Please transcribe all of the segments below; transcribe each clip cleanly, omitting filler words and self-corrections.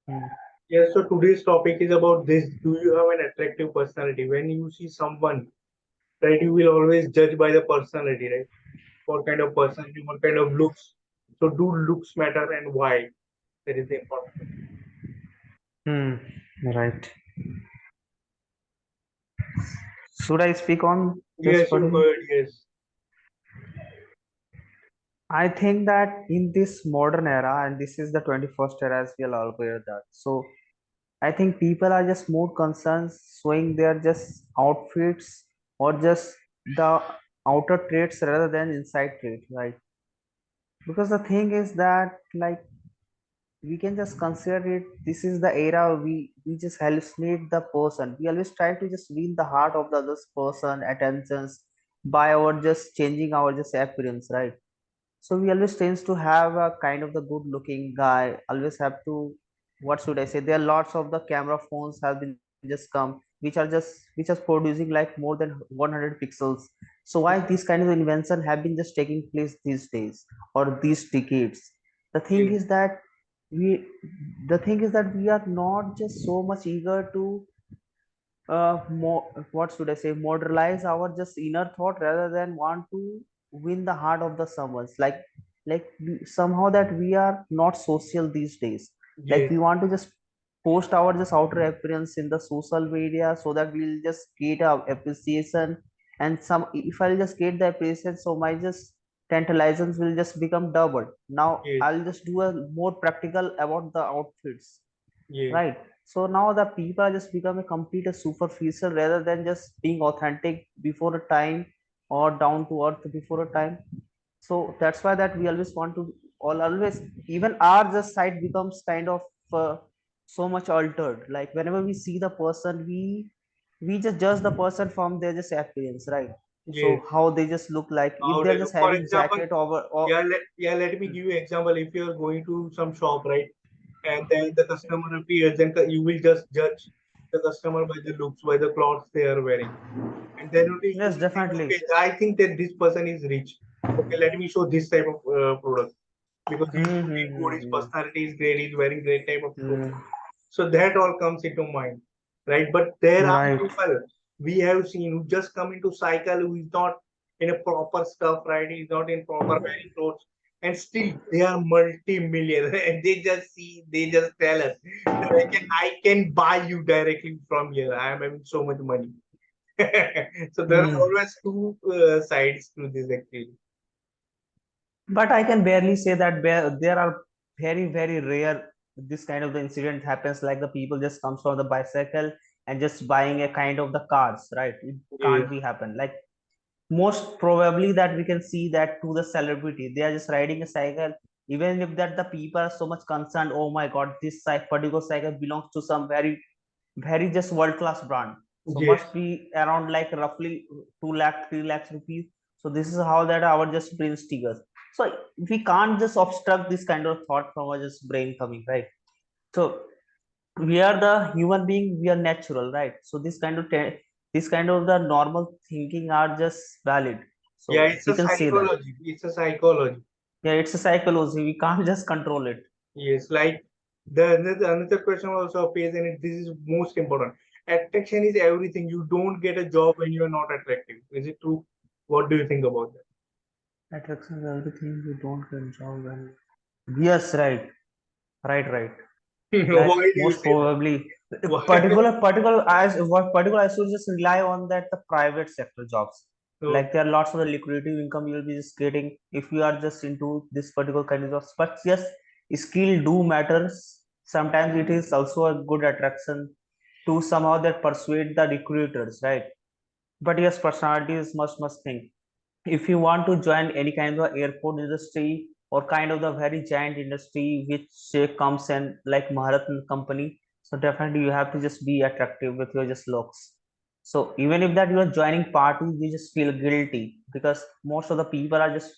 Hmm. Yes, so today's topic is about this. Do you have an attractive personality? When you see someone, right, you will always judge by the personality, right? What kind of personality, what kind of looks. So do looks matter and why? That is the important question. Hmm. Right. Should I speak on this Yes, you particular? heard, yes. I think that in this modern era, and this is the 21st era, as we are all aware that. So I think people are just more concerned showing their just outfits or just the outer traits rather than inside traits, right? Because the thing is that like we can just consider it, this is the era we just hallucinate the person. We always try to just win the heart of the other person attentions by our just changing our just appearance, right? So we always tends to have a kind of the good looking guy, always have to, what should I say, there are lots of the camera phones have been just come which are producing like more than 100 pixels. So why this kind of invention have been just taking place these days or these decades? The thing Yes, is that we the thing is that we are not just so much eager to more, what should I say, modernize our just inner thought rather than want to win the heart of the someone's somehow that we are not social these days. Like yes, we want to just post our just outer appearance in the social media so that we'll just get a appreciation, and some if I'll just get the appreciation, so my just tantalizings will just become double. Now yes, I'll just do a more practical about the outfits, yes, right? So now the people are just become a complete a superficial rather than just being authentic before a time or down to earth before a time. So that's why that we always want to all always, even our just side becomes kind of so much altered. Like whenever we see the person, we just judge the person from their just appearance, right? yes. So how they just look, like if How they're they look. just For having example, jacket over or let me give you example. If you are going to some shop, right, and then the customer appears, then you will just judge the customer by the looks, by the clothes they are wearing. And then only you yes, will think, definitely. okay, I think that this person is rich. Okay, let me show this type of product because he's looking good, his Mm-hmm. personality is great, he's wearing great type of clothes. Mm, So that all comes into mind, right? But there are right. people we have seen who just come into cycle who is not in a proper stuff, right? He's not in proper wearing clothes, and still they are multi-millionaire, and they just tell us that I can buy you directly from here. I am having so much money. So there are Mm. always two sides to this actually. But I can barely say that there are very, very rare this kind of the incident happens, like the people just comes from the bicycle and just buying a kind of the cars, right? It Yes, can't be happen. Like most probably that we can see that to the celebrity, they are just riding a cycle. Even if that the people are so much concerned, oh my god, this particular cycle belongs to some very very just world class brand, so yes, must be around like roughly 2 lakh 3 lakhs rupees. So this is how that our just brain triggers. So we can't just obstruct this kind of thought from our just brain coming, right? So we are the human being, we are natural, right? So this kind of the normal thinking are just valid. yeah. So It's we a can say that, psychology. It's a psychology. yeah, it's a psychology, we can't just control it. Yes, like the another question also appears, and this is most important. Attraction is everything. You don't get a job when you are not attractive. Is it true? What do you think about Attraction is everything, you don't get job when, yes, right, right. that? Like Why do you most say that? probably Why? particular as what particular, I should just rely on that the private sector jobs. Like Okay. there are lots of the lucrative income you will be just getting if you are just into this particular kind of jobs. But yes, skill do matters. Sometimes it is also a good attraction to somehow that persuade the recruiters, right? But yes, personality is must thing. If you want to join any kind of airport industry or kind of the very giant industry which comes in like Maharatna company, so definitely you have to just be attractive with your just looks. So even if that you are joining parties, you just feel guilty because most of the people are just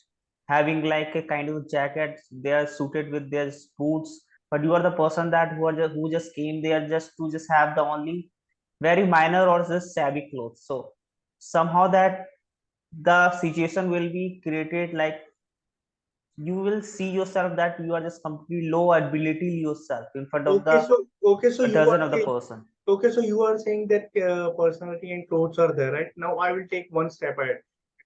having like a kind of jacket, they are suited with their boots, but you are the person that who just came there just to just have the only very minor or just shabby clothes. So somehow that the situation will be created like you will see yourself that you are just completely low and belittle yourself in front of Okay, the so okay, so a you are dozen of the saying person. okay, so you are saying that personality and clothes are there, right? Now I will take one step ahead.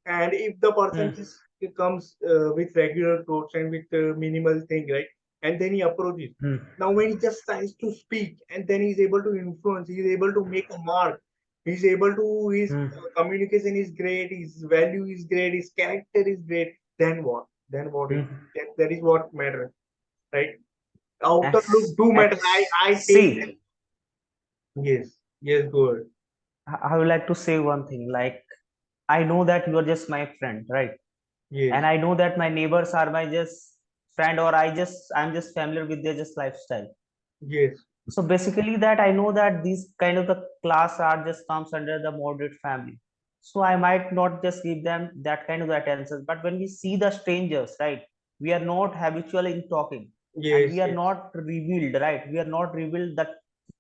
And if the person Hmm. just comes with regular clothes and with minimal thing, right? And then he approaches. Hmm. Now when he just tries to speak and then he's able to influence, he's able to make a mark. He's able to, his Hmm. communication is great, his value is great, his character is great. Then what? Then what is Hmm. that is what matters, right? Outer look Ex, do matter. I take that. see, Yes, yes, good. I would like to say one thing. Like, I know that you are just my friend, right? And Yes, I know that my neighbors are my just friend, or I'm just familiar with their just lifestyle. yes, So basically that I know that these kind of the class are just comes under the moderate family, so I might not just give them that kind of attention. But when we see the strangers, right, we are not habitual in talking, and yes, we are yes, not revealed, right, we are not revealed that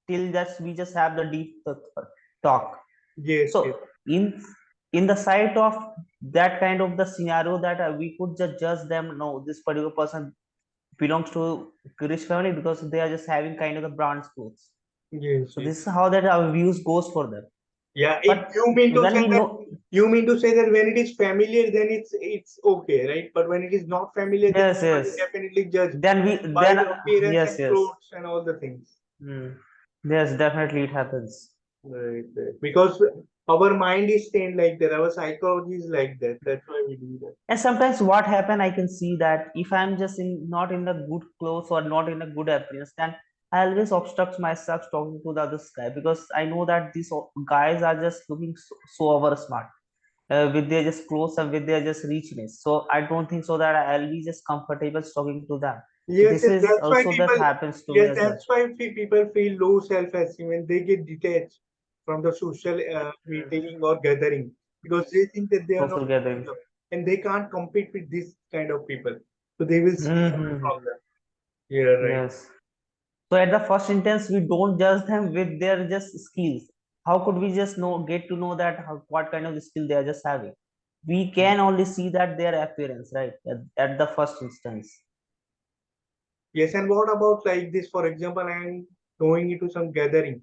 till just we just have the deep talk. yes, So yes, in in the sight of that kind of the scenario, that we could just judge them, no, this particular person belongs to rich family because they are just having kind of the brand clothes. yes, So yes. this is how that our views goes for them. Yeah, if But you mean to when say we that know, you mean to say that when it is familiar, then it's okay, right? But when it is not familiar, then yes, people will yes, definitely judge then we by then the appearance yes, and yes. clothes and all the things. Hmm. Yes, definitely it happens. Right, right. Because our mind is trained like that, our psychology is like that. That's why we do that. And sometimes what happen, I can see that if I'm just in not in the good clothes or not in a good appearance, then I always obstruct myself talking to the other guy, because I know that these guys are just looking so over smart, with their just clothes and with their just richness. So I don't think so that I'll be just comfortable talking to them. So Yes, this yes, is that's why also that people, happens to me yes, as well. that's why people feel low self-esteem when they get detached from the social meeting or gathering because they think that they are not Social good gatherings. enough and they can't compete with this kind of people. So they will stay away Hmm. from them. Yeah, right. Yes. So at the first instance, we don't judge them with their just skills. How could we just know, get to know that what kind of skill they are just having? We can only see that their appearance, right? At the first instance. Yes, and what about like this? For example, I'm going into some gathering,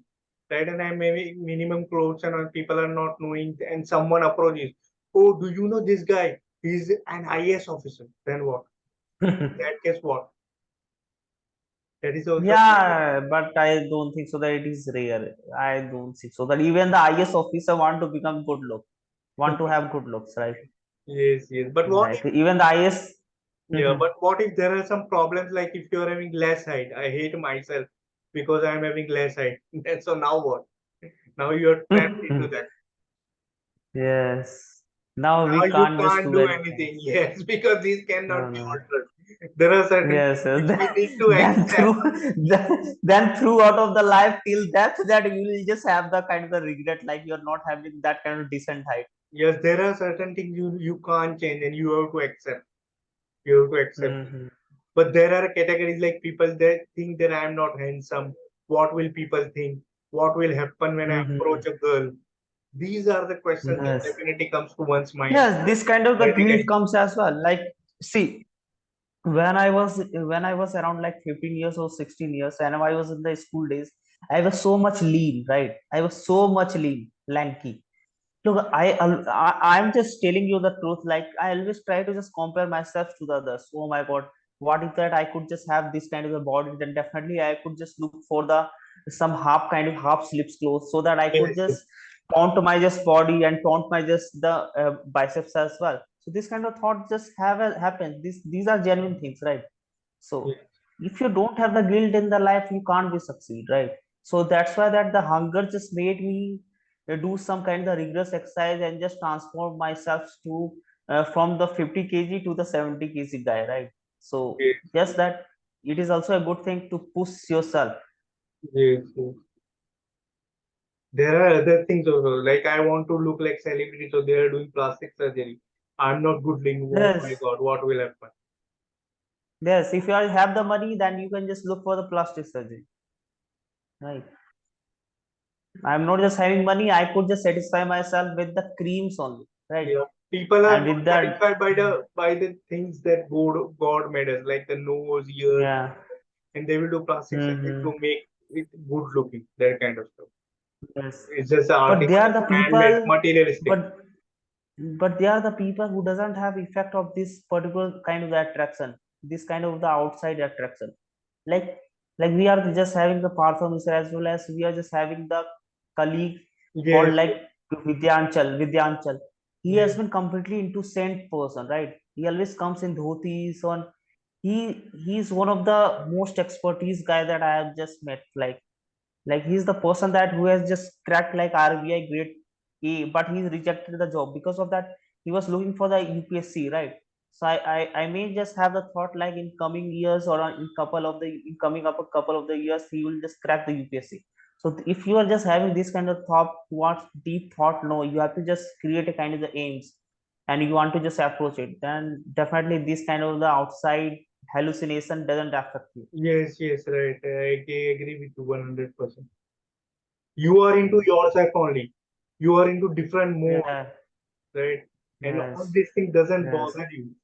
right? And I'm maybe minimum clothes and people are not knowing, and someone approaches. Oh, do you know this guy? He's an IS officer. Then what? That case, what? That is also Yeah, but I don't think so that it is rare. I don't think so that even the IS officer want to become good look, want to have good looks, right? yes, yes. But what Like if, even the IS. yeah, but what if there are some problems like if you're having less height? I hate myself because I'm having less height. So now what? Now you're trapped into that. Yes. Now Now we you can't just can't do do anything. anything. Yes, because these cannot No, be no. altered. There are certain Yes, things yes. which we need to Then accept. through then throughout of the life till death, that you will just have the kind of the regret, like you're not having that kind of decent height. Yes, there are certain things you can't change and you have to accept. You have to accept it. Mm-hmm. But there are categories like people that think that I am not handsome. What will people think? What will happen when I Mm-hmm. approach a girl? These are the questions that Yes. definitely comes to one's mind Yes, this kind of the guilt vertically. comes as well. Like, see, when I was around like 15 years or 16 years, and I was in the school days, I was so much lean, right? I was so much lean, lanky. Look, I'm just telling you the truth. Like, I always try to just compare myself to the others. Oh my God, what if that I could just have this kind of a body? Then definitely I could just look for the some half kind of half sleeves clothes, so that I could Yes, just taunt my just body and taunt my just the biceps as well. So this kind of thought just have happened. These are genuine things, right? So yes, if you don't have the guilt in the life, you can't be succeed, right? So that's why that the hunger just made me do some kind of rigorous exercise and just transform myself to from the 50 kg to the 70 kg guy, right? So yes, just that it is also a good thing to push yourself. yes, yes. There are other things also. Like I want to look like celebrity, so they are doing plastic surgery. I'm not good looking. Oh my Yes, God, what will happen? yes. If you have the money, then you can just look for the plastic surgery, right? I'm not just having money. I could just satisfy myself with the creams only, right? Yeah. People are And not with that, satisfied by the things that God made us, like the nose, ears, yeah. and they will do plastic surgery Mm-hmm. to make it good looking. That kind of stuff. Yes. It's just But they are artificial, the man-made, people, materialistic. but they are the people who doesn't have effect of this particular kind of attraction, this kind of the outside attraction. Like we are just having the performance as well as we are just having the colleague called Yes, like Vidyanchal. He has yes, been completely into saint person, right? He always comes in dhotis on. He's one of the most expertise guy that I have just met. Like he's the person that who has just cracked like RBI grade A, but he's rejected the job because of that. He was looking for the UPSC, right? So I may just have the thought like in coming years or in coming up a couple of the years he will just crack the UPSC. So if you are just having this kind of thought towards deep thought, no, you have to just create a kind of the aims and you want to just approach it. Then definitely this kind of the outside hallucination doesn't affect you. yes, yes, right. I agree with you 100%. You are into yourself only. You are into different mode, Yeah. right? And all Yes. this thing doesn't Yes. bother you,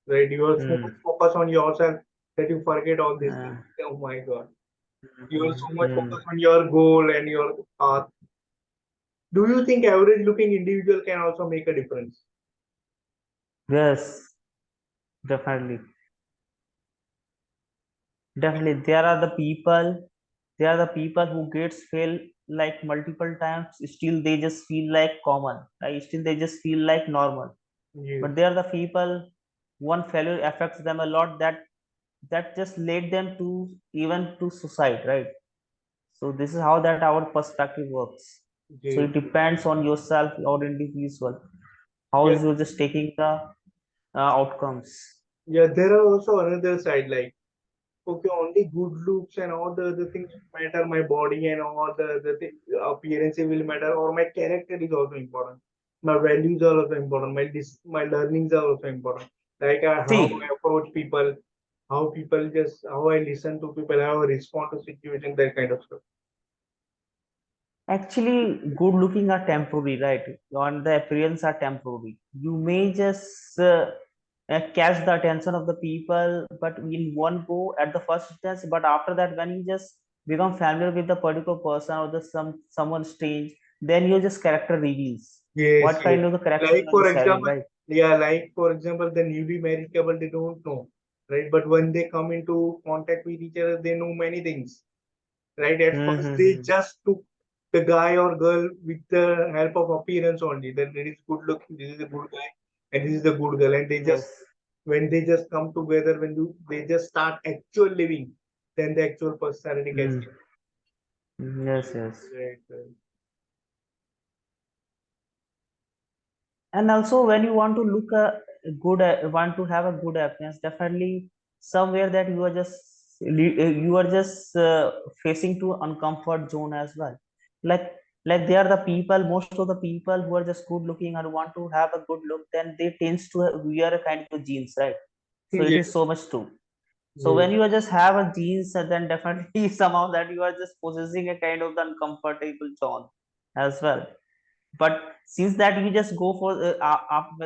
right? You are so much Mm. focused on yourself that you forget all these things. Uh, Oh my God. You are so mm, much mm. focused on your goal and your path. Do you think average looking individual can also make a difference? Yes, definitely. Definitely. There are the people who gets fail like multiple times, still they just feel like common, right? Still they just feel like normal. Yes, But they are the people, one failure affects them a lot that just led them to even to suicide, right? So this is how that our perspective works. So yes, it depends on yourself or individual. How yeah, is you just taking the outcomes. yeah. There are also another side like okay, only good looks and all the other things matter. My body and all the other things, appearance will matter, or my character is also important. My values are also important. My learnings are also important. Like how I See, approach people, how I listen to people, how I respond to situations, that kind of stuff. actually, good looking are temporary, right? On the appearance are temporary. You may just catch the attention of the people, but in one go at the first instance. But after that, when you just become familiar with the particular person or the someone strange, then your just character reveals Yes, what yes. kind of the character Like you are for just having, example, right? yeah, like for example, the newly married couple, they don't know, right? But when they come into contact with each other, they know many things, right? At first, they Mm-hmm. just took the guy or girl with the help of appearance only. That it is good looking, this is a good guy, and this is a good girl. And they just, Yes. when they just come together, they just start actual living, then the actual personality gets Mm. Yes. Yes. right, right. And also when you want to look a good want to have a good appearance, definitely somewhere that you are just facing to uncomfort zone as well. Like like they are the people, most of the people who are just good looking and want to have a good look, then they tends to wear a kind of jeans, right? So it is Yes, so much true. So yes, when you are just have a jeans, then definitely somehow that you are just possessing a kind of the uncomfortable zone as well. But since that you just go for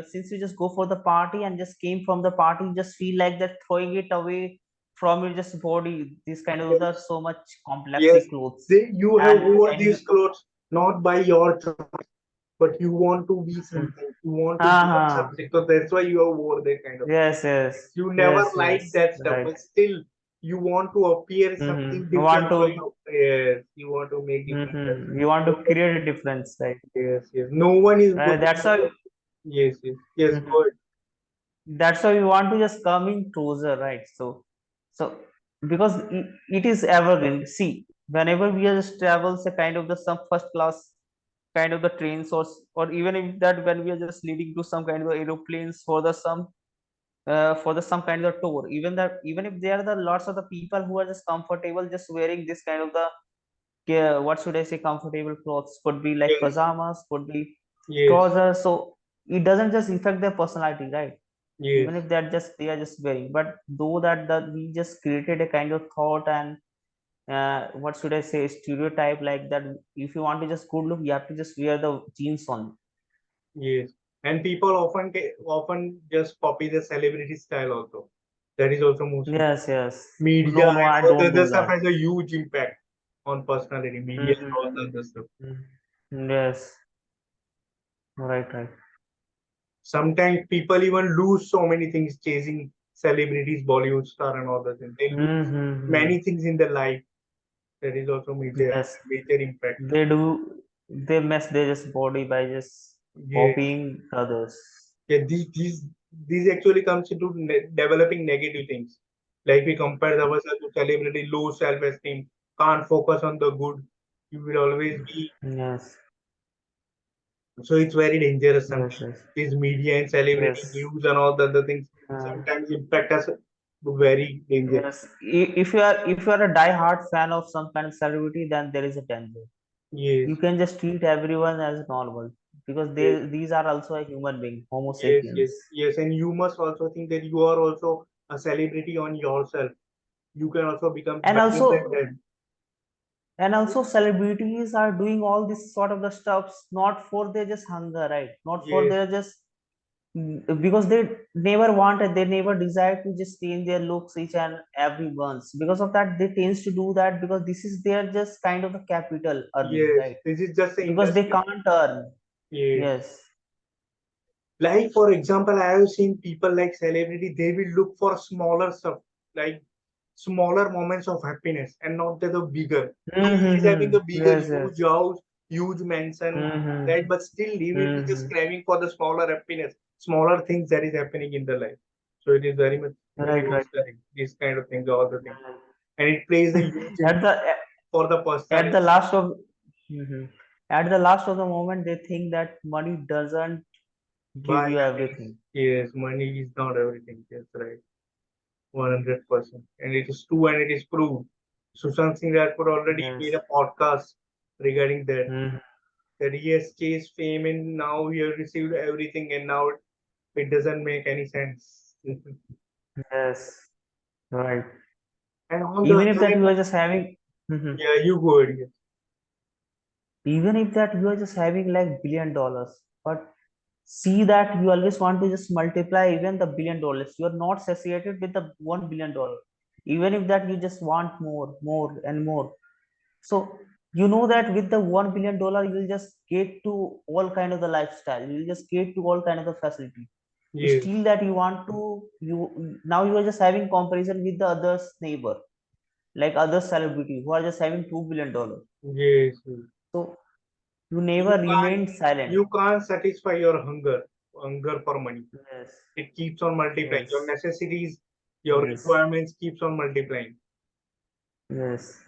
since you just go for the party and just came from the party, you just feel like that throwing it away from your just body, this kind of the yes, so much yes. complexity clothes. You have and wore and you these clothes not by your choice, but you want to be hmm, something. You want to become uh-huh. something. So that's why you have wore that kind of. Yes, yes, You never yes, like yes, that stuff, right. but still you want to appear something I want different. to So yes, you want to make different. you want to So, create a difference, right? yes, yes. No one is going to. That's why Yes, yes, yes. mhm. Good. That's why we want to just come in closer, right? So because it is evergreen. See, whenever we are just travels a kind of the some first class kind of the trains, or even if that when we are just leading to some kind of aeroplanes for the some kind of tour, even if there are the lots of the people who are just comfortable just wearing this kind of the what should I say, comfortable clothes, could be like Yes, pajamas, could be yes, trousers. So it doesn't just affect their personality, right? Even yes, if they are just wearing, but though that we just created a kind of thought and what should I say, stereotype, like that if you want to just good look, you have to just wear the jeans on. yes. And people often just copy the celebrity style also. That is also most important. Yes, yes. Media No, no, and I all the don't other do stuff that. has a huge impact on personality, media and all the Mm-hmm. other stuff. Yes, right, right. Sometimes people even lose so many things chasing celebrities, Bollywood star and all that thing. They lose Mm-hmm. many things in their life. That is also Yes, major impact. they do. They mess their just body by just Yeah, copying others. yeah. These actually comes into developing negative things. Like we compare ourselves to celebrity, low self-esteem, can't focus on the good. You will always be. Yes, So it's very dangerous yes, sometimes. yes, This media and celebrity yes. news and all the other things Uh, sometimes impact us very dangerous. yes. If you are a die-hard fan of some kind of celebrity, then there is a danger. Yes, You can just treat everyone as normal because yes, these are also a human being, Homo yes, sapiens. yes, yes. And you must also think that you are also a celebrity on yourself. You can also become And better than also, them. celebrities are doing all this sort of the stuffs not for their just hunger, right? Not for Yes, their just because they never wanted, they never desired to just change their looks each and every once. Because of that, they tends to do that because this is their just kind of a capital earning, yes. right? This is just the Because they industry. can't earn. Yes. Yes. Like for example, I have seen people like celebrity, they will look for smaller stuff, like smaller moments of happiness and not the bigger. Though he is having Mm-hmm. a bigger, Yes, yes. huge house, huge mansion, right? Mm-hmm. But still he will be just Mm-hmm. craving for the smaller happiness, smaller things that is happening in the life. So it is very much Right, right. correct. These kind of things, all the things. And it plays a huge At the impact for the at personality. the last of Mhm. At the last of the moment, they think that money doesn't give By you happiness. everything. Yes, money is not everything. Yes, right. 100%. And it is true and it is proved. Sushant Singh Rajput already made Yes. a podcast regarding that. Mhm. That he has chased fame and now he has received everything and now it doesn't make any sense. Yes. Right. And on the Even if other that hand, you are just having, Mhm. yeah, you go ahead. Yes. Even if that you are just having like $1 billion, but see that you always want to just multiply even the $1 billion. You are not satiated with the $1 billion. Even if that you just want more, more and more. So you know that with the $1 billion, you will just get to all kind of the lifestyle. You will just get to all kind of the facility. Yes, Still that you want to you now you are just having comparison with the others neighbor, like other celebrity who are just having $2 billion. yes, yes. So you You never can't remained silent. you can't satisfy your hunger for money. Yes, It keeps on multiplying. Your yes, necessities, your yes, requirements keeps on multiplying. yes.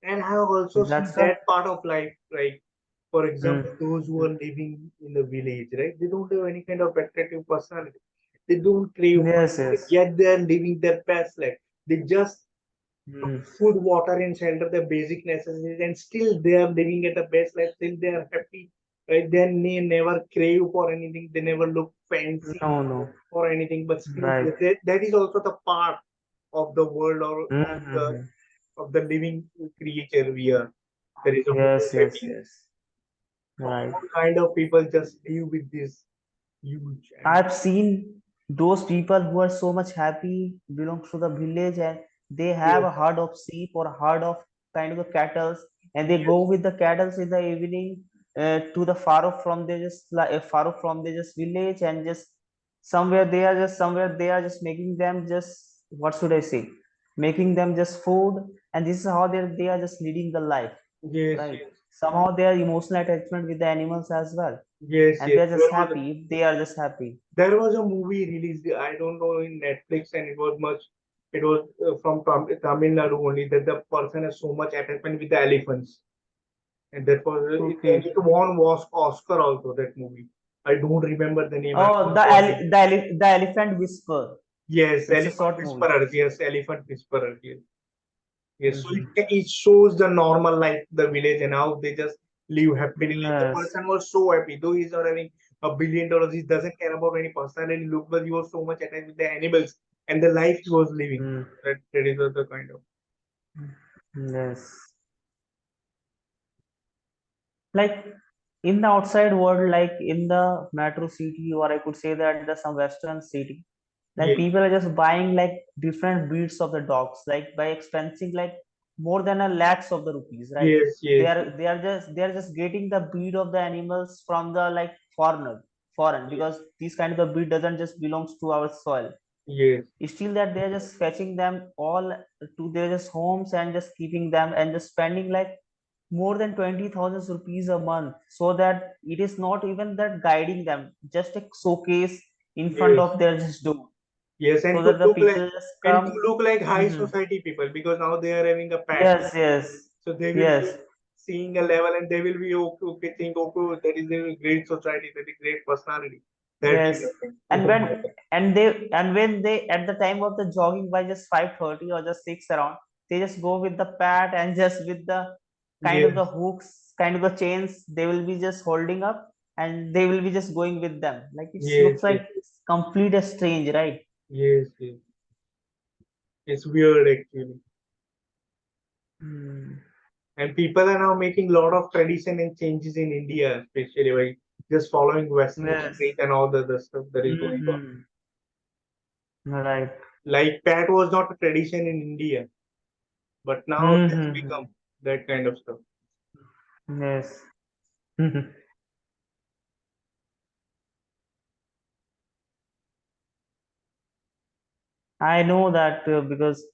And I have also seen That's a that part of life, like for mm, example, those who are living in the village, right? They don't have any kind of attractive personality. They don't crave yes, money, yes. yet they are living their best life. They just Mm, food, water, and shelter, the basic necessities, and still they are living at the best life. Still they are happy. Right? They never crave for anything. They never look fancy no, no. for anything. But still, Right. that is also the part of the world or Mm-hmm. of the living creature we are. There is a Yes, huge yes, happiness. yes. Right. All kind of people just live with this huge and I've seen those people who are so much happy, belongs to the village, and they have yes, a herd of sheep or a herd of kind of the cattle, and they yes, go with the cattle in the evening to the far off from their just like far off from their just village, and just somewhere they are just making them just what should I say, making them just food, and this is how they are just leading the life, yes, right? yes, Somehow they are emotional attachment with the animals as well, yes, and yes. they are just happy if they are just happy. There was a movie released. I don't know in Netflix, and it was much. It was from Tamil Nadu only that the person has so much attachment with the elephants, and that was and Okay. it won was Oscar also that movie. I don't remember the name. I Oh, forgot it. the elephant whisper. Yes, It's a Elephant short movie. Whisperer. Yes, Elephant Whisperer. Yes. Yes, so Hmm. it shows the normal life, the village, and how they just live happily. Like the Yes. person was so happy, though he's not having $1 billion, he doesn't care about any personality look, but he was so much attached with the animals and the life he was living. Mm. That is the kind of. Yes. Like in the outside world, like in the metro city, or I could say that the some western city, like Yes, people are just buying like different breeds of the dogs, like by expensing like more than a lakhs of the rupees, right? yes, they yes, are they are just they are just getting the breed of the animals from the like foreign, yes, because this kind of the breed doesn't just belongs to our soil. yes, It's still that they're just fetching them all to their just homes and just keeping them and just spending like more than 20,000 rupees a month, so that it is not even that guiding them, just a showcase in front yes, of their just door, yes, so that the people just and to come. look like high Hmm. society people because now they are having a pet. Yes, yes, So they will be yes, seeing a level and they will be okay, okay think, okay, that is a great society, that is great personality. That kind yes. of thing. It And will when happen. when they at the time of the jogging by just 5:30 or just 6 around, they just go with the pad and just with the kind of the Yes, hooks, kind of the chains, they will be just holding up and they will be just going with them. Like it yes, looks yes, like it's complete a strange, right? yes, yes. It's weird actually. Hmm. And people are now making a lot of tradition and changes in India, especially by just following Western Yes. countries and all the other stuff that is going on. Hmm. Right. Like Pat was not a tradition in India, but now it has Mm-hmm. become that kind of stuff. Yes. I know that because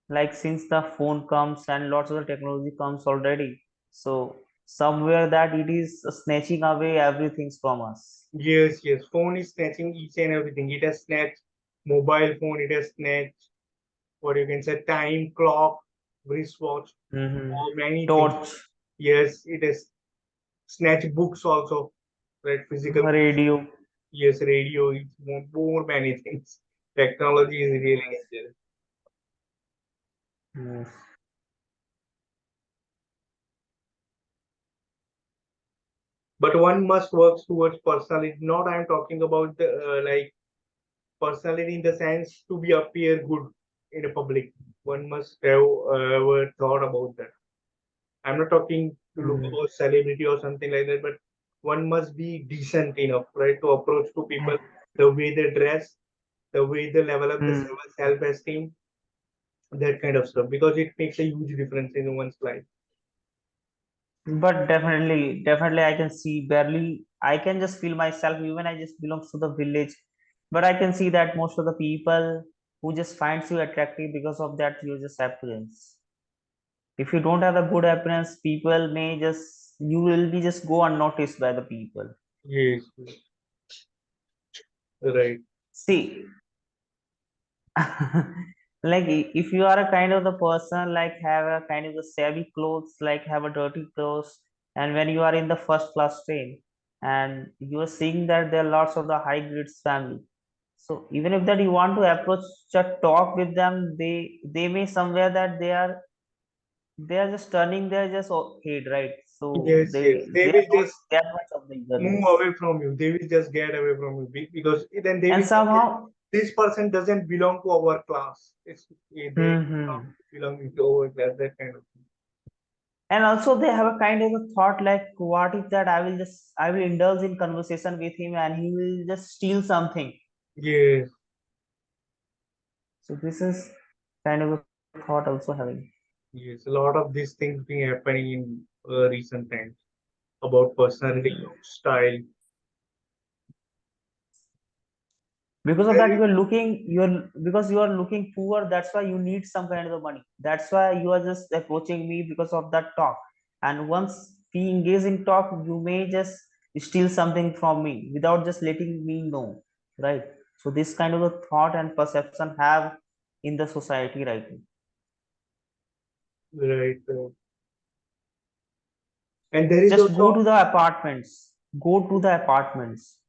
like since the phone comes and lots of the technology comes already, so somewhere that it is snatching away everything from us. Yes, yes. Phone is snatching each and everything. It has snatched mobile phone. It has snatched what you can say time, clock, wristwatch, Mm-hmm. or many things. Torch, Yes, it has snatched books also, right? Physical books. radio. Yes, radio. It's more many things. Technology is really Yes. dangerous. Yes. But one must work towards personality. Not I'm talking about the like personality in the sense to be appear good in a public. One must have ever thought about that. I'm not talking to look Mm. about celebrity or something like that, but one must be decent enough, right, to approach to people the way they dress, the way they level up the Mm. self-esteem, that kind of stuff, because it makes a huge difference in one's life. But definitely, I can see barely. I can just feel myself. Even I just belongs to the village, but I can see that most of the people who just finds you attractive because of that you just appearance. If you don't have a good appearance, people may just you will be just go unnoticed by the people. Yes, yes, right. See, like if you are a kind of the person like have a kind of the savvy clothes, like have a dirty clothes, and when you are in the first class train and you are seeing that there are lots of the high grades family, so even if that you want to approach a talk with them, they may somewhere that they are just turning their just head, right? So Yes, they yes. They they will are not just that much of the move eagerness, away from you. They will just get away from you because then they and will think that somehow. this person doesn't belong to our class. They Hmm. belong to our class, that kind of thing. And also they have a kind of a thought like, what if that I will indulge in conversation with him and he will just steal something. Yes, So this is kind of a thought also having. yes. A lot of these things been happening in recent times about personality, Mhm. style. Because of There that is, because you are looking poor, that's why you need some kind of money, that's why you are just approaching me because of that talk. And once we engage in talk, you may just steal something from me without just letting me know, right? So this kind of a thought and perception have in the society right now. right. And there is Just go also, to the apartments, go to the apartments,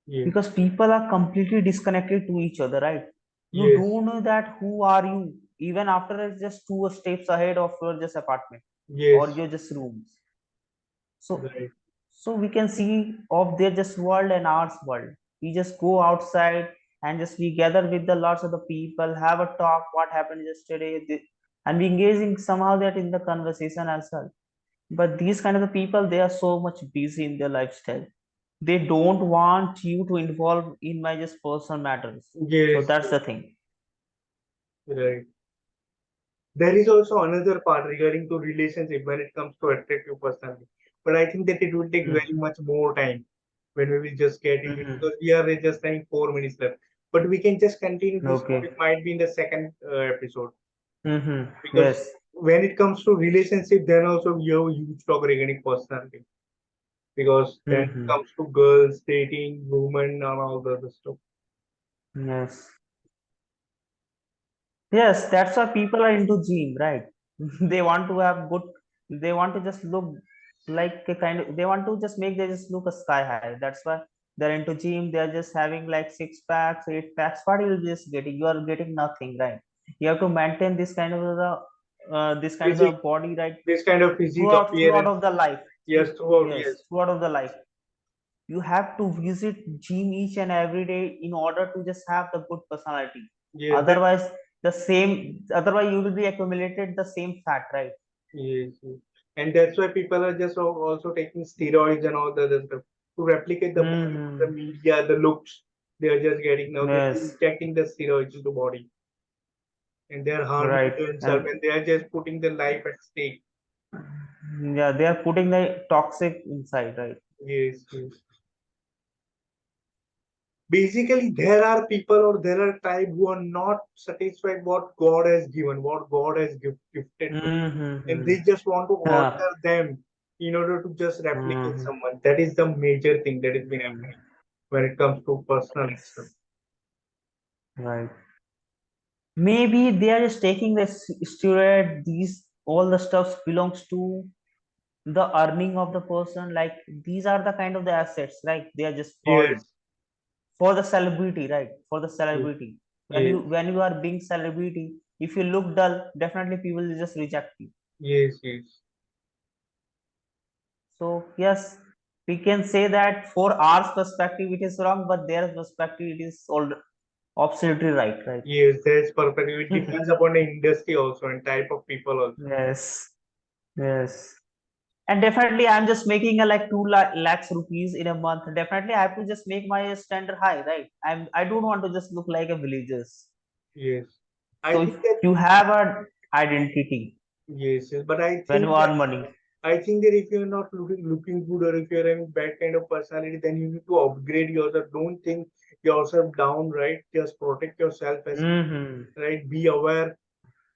yes, because people are completely disconnected to each other, right? You yes, don't know that who are you even after it's just two steps ahead of your just apartment or yes, your just rooms. So right, we can see of their just world and ours world. We just go outside and just we gather with the lots of the people, have a talk what happened yesterday, and we engaging somehow that in the conversation as well. But these kind of the people, they are so much busy in their lifestyle. They don't want you to involve in my just personal matters. So Yes, that's the thing. right. There is also another part regarding to relationship when it comes to attractive personality. But I think that it will take very much more time when we will just get into it Mm-hmm. because we are just having 4 minutes left. But we can just continue this Okay. topic might be in the second episode Mm-hmm. because Yes. when it comes to relationship, then also we have a huge talk regarding personality because then it Mm-hmm. comes to girls, dating, women, and all the other stuff. Yes. Yes, that's why people are into gym, right? They want to have good, they want to just look like a kind of, they want to just make they just look a sky high. That's why they're into gym, they're just having like six packs, eight packs. What you will just getting? You are getting nothing, right? You have to maintain this kind of this kind of the Physique, body, right? this kind of physique Throughout appearance, of the life. yes, throughout, Yes, yes, throughout of the life. You have to visit gym each and every day in order to just have the good personality. yes, that, Otherwise, otherwise you will be accumulated the same fat, right? yes, yes. And that's why people are just also taking steroids and all the other stuff to replicate the body, the Mm-hmm. media, the looks they are just getting now. They're Yes, injecting the steroids into body and they're harming right. themselves And and they are just putting their life at stake. yeah, they are putting the toxic inside, right? Yes, yes. Basically, there are people or there are type who are not satisfied what God has given, what God has gifted to them, and Mm-hmm. they just want to Yeah. alter them in order to just replicate Mm-hmm. someone. That is the major thing that has been happening when it comes to personal stuff. Yes. Right. Maybe they are just taking the steroid. These all the stuffs belongs to the earning of the person. Like these are the kind of the assets, right? They are just falling Yes, for the celebrity, right? For the yes, celebrity. yes, When you are being celebrity, if you look dull, definitely people will just reject you. yes, yes, So yes, we can say that for our perspective it is wrong, but their perspective it is all absolutely right, right? yes. That's perfect. It depends upon the industry also and type of people also. Yes, yes. And definitely I'm just making a like 2 lakhs rupees in a month. Definitely I have to just make my standard high, right? I don't want to just look like a villagers. Yes, I So if think that you have an identity yes, yes. But I when think you that earn money. I think that if you're not looking good or if you're having bad kind of personality, then you need to upgrade yourself. Don't think yourself down, right? Just protect yourself as Mm-hmm. right. Be aware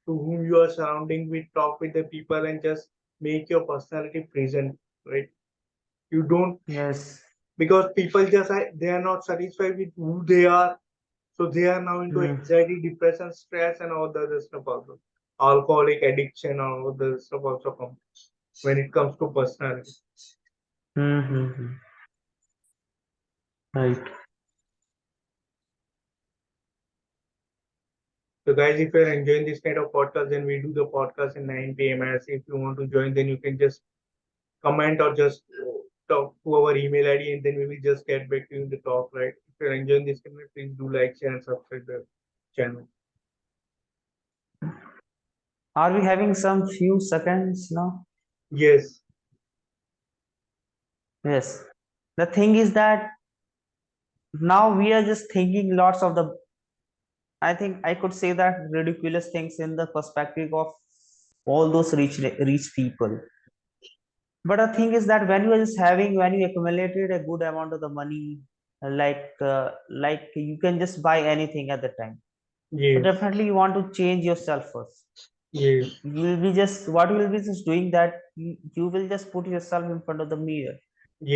to whom you are surrounding with, talk with the people, and just make your personality present, right? You don't Yes. because people just they are not satisfied with who they are, so they are now into Mm-hmm. anxiety, depression, stress, and all the other stuff also. Alcoholic addiction, all the stuff also comes when it comes to personality. Mm-hmm. Right. So, guys, if you're enjoying this kind of podcast, then we do the podcast in 9 p.m. As if you want to join, then you can just comment or just talk to our email ID, and then we will just get back to you in the talk, right? If you're enjoying this content, please do like, share, and subscribe the channel. Are we having some few seconds now? Yes, Yes. The thing is that now we are just thinking lots of the, I think I could say that ridiculous things in the perspective of all those rich people. But the thing is that when you are just having, when you accumulated a good amount of the money, like you can just buy anything at the time. So yes, definitely you want to change yourself first. yes, You will be just what you will be just doing that you will just put yourself in front of the mirror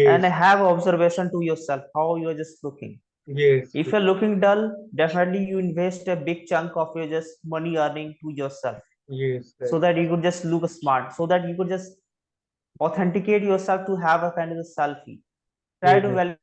and yes, have observation to yourself how you are just looking. yes, If you're looking dull, definitely you invest a big chunk of your just money earning to yourself yes, so right. that you could just look smart, so that you could just authenticate yourself to have a kind of a selfie. Try to Yes, validate